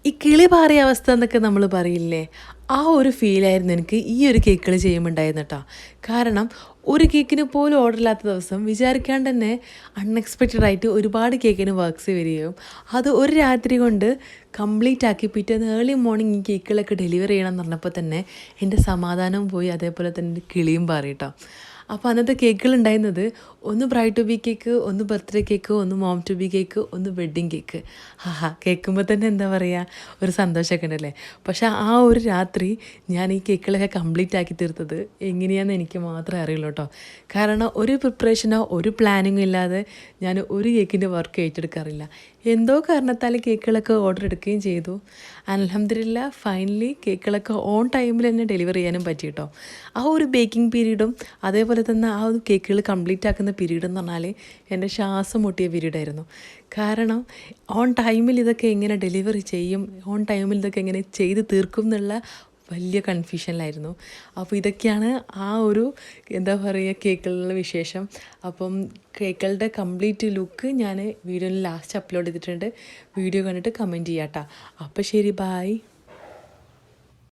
ഈ കിളി പാറിയ അവസ്ഥ എന്നൊക്കെ നമ്മൾ പറയില്ലേ, ആ ഒരു ഫീലായിരുന്നു എനിക്ക് ഈ ഒരു കേക്കുകൾ ചെയ്യുമ്പോൾ ഉണ്ടായിരുന്നു കേട്ടോ. കാരണം ഒരു കേക്കിന് പോലും ഓർഡർ ഇല്ലാത്ത ദിവസം വിചാരിക്കാണ്ട് തന്നെ അൺഎക്സ്പെക്റ്റഡ് ആയിട്ട് ഒരുപാട് കേക്കിന് വർക്ക്സ് വരികയും അത് ഒരു രാത്രി കൊണ്ട് കംപ്ലീറ്റ് ആക്കി പിറ്റേന്ന് ഏർലി മോർണിംഗ് ഈ കേക്കുകളൊക്കെ ഡെലിവർ ചെയ്യണം എന്ന് പറഞ്ഞപ്പോൾ തന്നെ എൻ്റെ സമാധാനവും പോയി, അതേപോലെ തന്നെ എൻ്റെ കിളിയും പാറി കേട്ടോ. അപ്പോൾ അന്നത്തെ കേക്കുകൾ ഉണ്ടായിരുന്നത് ഒന്ന് ബ്രൈഡ് ടു ബി കേക്ക്, ഒന്ന് ബർത്ത്ഡേ കേക്ക്, ഒന്ന് മോം ടു ബി കേക്ക്, ഒന്ന് വെഡ്ഡിങ് കേക്ക്. കേൾക്കുമ്പോൾ തന്നെ എന്താ പറയുക, ഒരു സന്തോഷമൊക്കെ ഉണ്ടല്ലേ. പക്ഷേ ആ ഒരു രാത്രി ഞാൻ ഈ കേക്കുകളൊക്കെ കംപ്ലീറ്റ് ആക്കി തീർത്തത് എങ്ങനെയാണെന്ന് എനിക്ക് മാത്രമേ അറിയുള്ളൂ കേട്ടോ. കാരണം ഒരു പ്രിപ്പറേഷനോ ഒരു പ്ലാനിങ്ങോ ഇല്ലാതെ ഞാൻ ഒരു കേക്കിൻ്റെ വർക്ക് ഏറ്റെടുക്കാറില്ല. എന്തോ കാരണത്താൽ കേക്കുകളൊക്കെ ഓർഡർ എടുക്കുകയും ചെയ്തു. അൽഹംദുലില്ലാ ഫൈനലി കേക്കുകളൊക്കെ ഓൺ ടൈമിൽ തന്നെ ഡെലിവർ ചെയ്യാനും പറ്റി കേട്ടോ. ആ ഒരു ബേക്കിംഗ് പീരീഡും അതേപോലെ തന്നെ ആ ഒരു കേക്കുകൾ കംപ്ലീറ്റ് ആക്കുന്ന പീരീഡ് എന്ന് പറഞ്ഞാൽ എൻ്റെ ശ്വാസം മുട്ടിയ പീരീഡായിരുന്നു. കാരണം ഓൺ ടൈമിൽ ഇതൊക്കെ എങ്ങനെ ഡെലിവറി ചെയ്യും, ഓൺ ടൈമിൽ ഇതൊക്കെ എങ്ങനെ ചെയ്ത് തീർക്കും എന്നുള്ള വലിയ കൺഫ്യൂഷനിലായിരുന്നു. അപ്പോൾ ഇതൊക്കെയാണ് ആ ഒരു എന്താ പറയുക കേക്കുകളുടെ വിശേഷം. അപ്പം കേക്കുകളുടെ കംപ്ലീറ്റ് ലുക്ക് ഞാൻ വീഡിയോയിൽ ലാസ്റ്റ് അപ്ലോഡ് ചെയ്തിട്ടുണ്ട്. വീഡിയോ കണ്ടിട്ട് കമൻറ്റ് ചെയ്യാം കേട്ടോ. അപ്പോൾ ശരി, ബായ്.